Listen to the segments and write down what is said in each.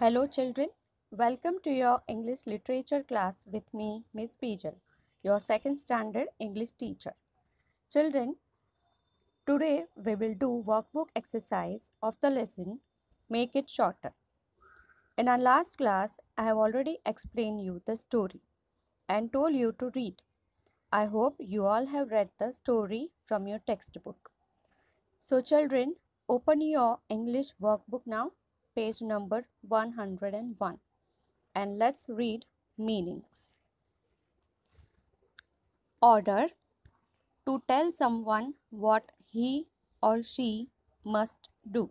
Hello children, welcome to your English literature class with me Miss Bijal, your second standard English teacher. Children, today we will do workbook exercise of the lesson Make It Shorter. In our last class, I have already explained you the story and told you to read. I hope you all have read the story from your textbook. So children, open your English workbook now, page number 101. And let's read meanings. Order: to tell someone what he or she must do.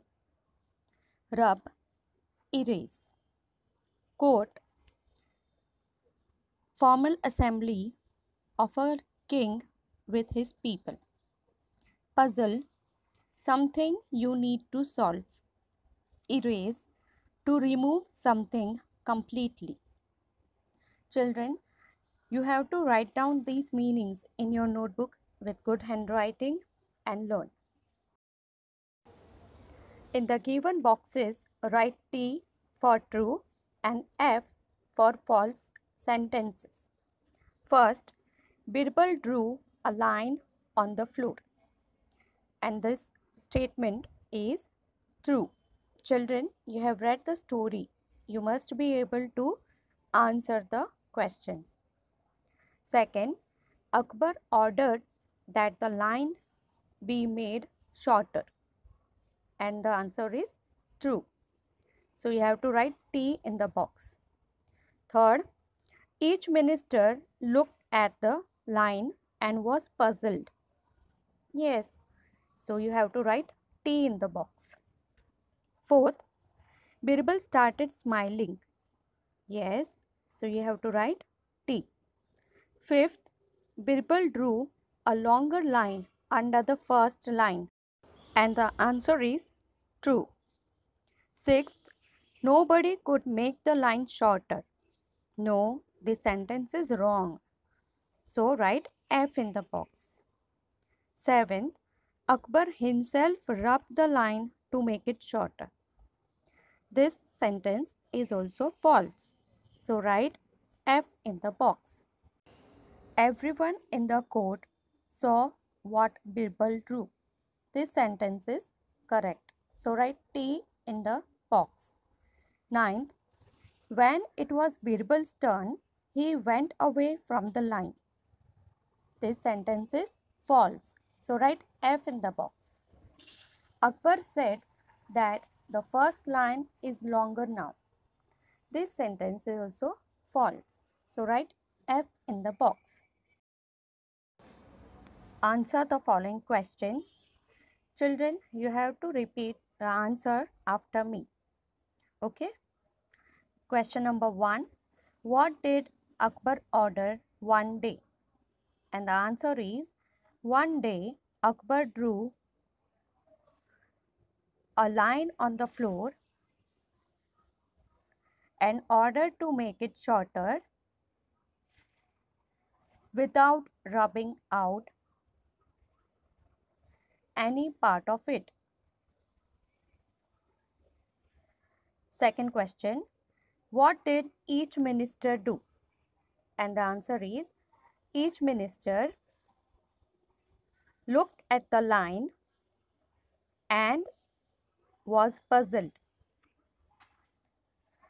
Rub, erase. Court, formal assembly of a king with his people. Puzzle, something you need to solve. Erase, to remove something completely. Children, you have to write down these meanings in your notebook with good handwriting and learn. In the given boxes, write T for true and F for false sentences. First, Birbal drew a line on the floor, and this statement is true. Children, you have read the story. You must be able to answer the questions. Second, Akbar ordered that the line be made shorter, and the answer is true. So you have to write T in the box. Third, each minister looked at the line and was puzzled. Yes, so you have to write T in the box. Fourth, Birbal started smiling. Yes, so you have to write T. Fifth, Birbal drew a longer line under the first line, and the answer is true. Sixth, nobody could make the line shorter. No, the sentence is wrong. So write F in the box. Seventh, Akbar himself rubbed the line to make it shorter. This sentence is also false. So write F in the box. Everyone in the court saw what Birbal drew. This sentence is correct. So write T in the box. Ninth, when it was Birbal's turn, he went away from the line. This sentence is false. So write F in the box. Akbar said that the first line is longer now. This sentence is also false. So write F in the box. Answer the following questions. Children, you have to repeat the answer after me. Okay? Question number 1. What did Akbar order one day? And the answer is, one day Akbar drew a line on the floor and ordered to make it shorter without rubbing out any part of it. Second question, what did each minister do? And the answer is, each minister looked at the line and was puzzled.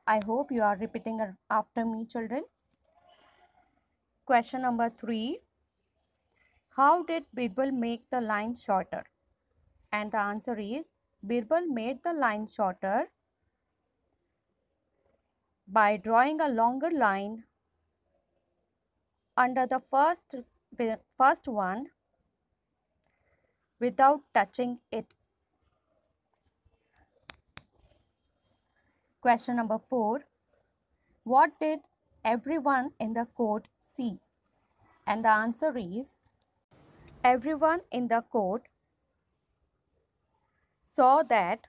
I hope you are repeating after me, children. Question number 3. How did Birbal make the line shorter? And the answer is, Birbal made the line shorter by drawing a longer line under the first one without touching it. Question number 4. What did everyone in the court see? And the answer is, everyone in the court saw that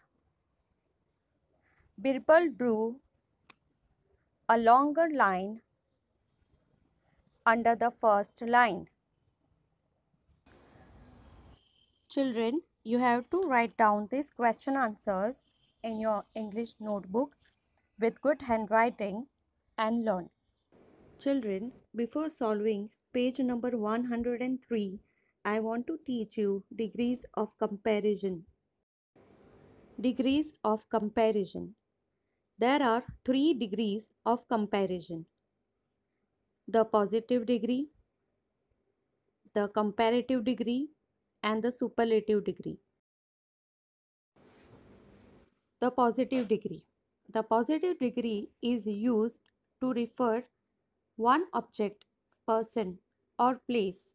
Birbal drew a longer line under the first line. Children, you have to write down these question answers in your English notebook with good handwriting and learn. Children, before solving page number 103, I want to teach you degrees of comparison. Degrees of comparison. There are 3 degrees of comparison: the positive degree, the comparative degree, and the superlative degree. The positive degree. The positive degree is used to refer one object, person, or place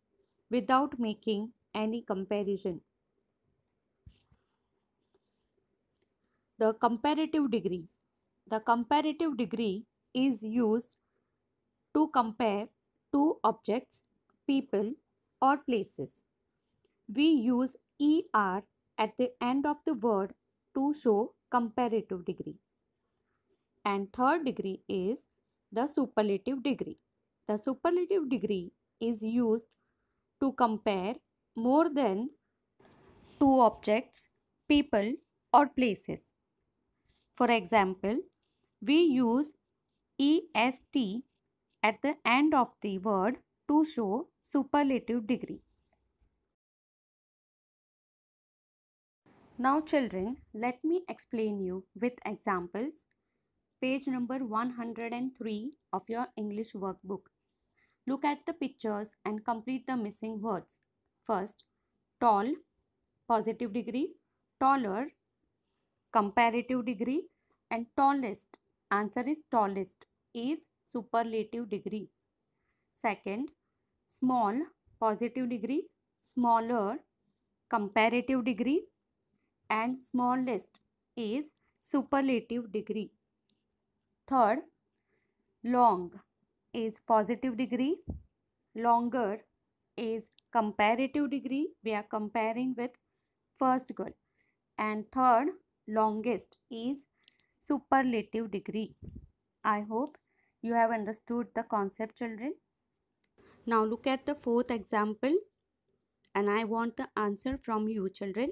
without making any comparison. The comparative degree. The comparative degree is used to compare two objects, people, or places. We use ER at the end of the word to show comparative degree. And third degree is the superlative degree. The superlative degree is used to compare more than two objects, people, or places. For example, we use EST at the end of the word to show superlative degree. Now children, let me explain you with examples. Page number 103 of your English workbook. Look at the pictures and complete the missing words. First, tall, positive degree, taller, comparative degree, and tallest, answer is tallest, is superlative degree. Second, small, positive degree, smaller, comparative degree, and smallest is superlative degree. Third, long is positive degree, longer is comparative degree, we are comparing with first girl, and third, longest is superlative degree. I hope you have understood the concept, children. Now look at the fourth example and I want the answer from you, children.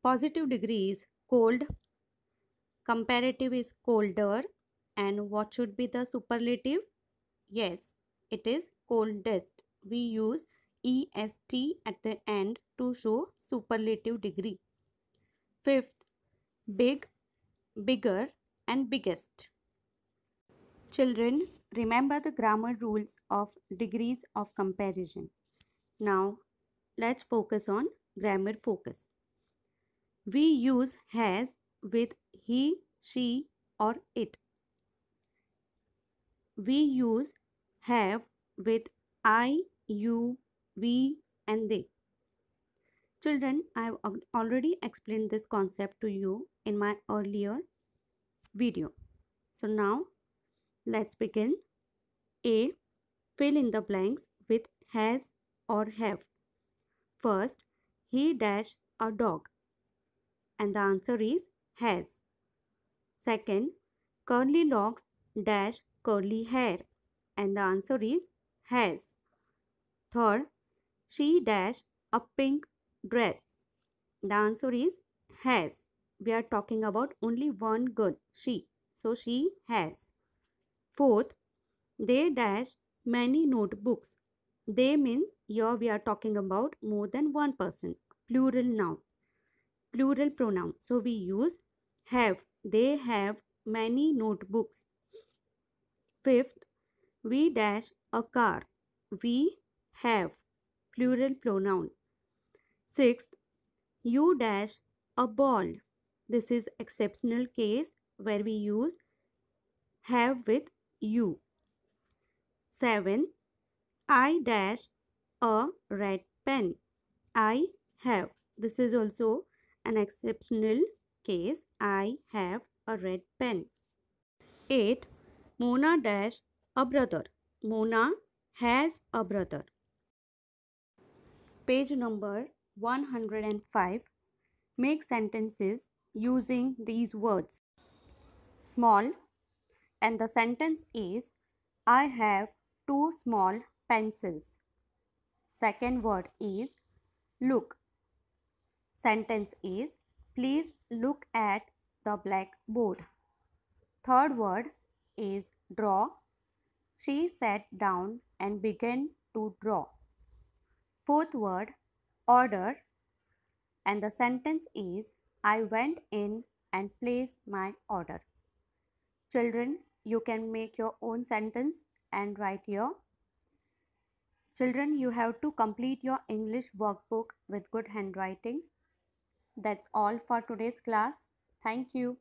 Positive degree is cold, comparative is colder, and what should be the superlative? Yes, it is coldest. We use EST at the end to show superlative degree. Fifth, big, bigger, and biggest. Children, remember the grammar rules of degrees of comparison. Now, let's focus on grammar focus. We use has with he, she, or it. We use have with I, you, we, and they. Children, I have already explained this concept to you in my earlier video. So now, let's begin. A. Fill in the blanks with has or have. First, he dash a dog, and the answer is has. Second, curly locks dash curly hair, and the answer is has. Third, she dash a pink dress. The answer is has. We are talking about only one girl, she. So she has. Fourth, they dash many notebooks. They means here we are talking about more than one person. Plural noun. Plural pronoun. So we use have. They have many notebooks. Fifth, we dash a car. We have. Plural pronoun. Sixth, you dash a ball. This is exceptional case where we use have with you. 7. I dash a red pen. I have. This is also an exceptional case. I have a red pen. 8. Mona dash a brother. Mona has a brother. Page number 105. Make sentences using these words. Small, and the sentence is I have 2 small pencils. Second word is look. Sentence is please look at the blackboard. Third word is draw. She sat down and began to draw. Fourth word, order, and the sentence is I went in and placed my order. Children, you can make your own sentence and write here. Children, you have to complete your English workbook with good handwriting. That's all for today's class. Thank you.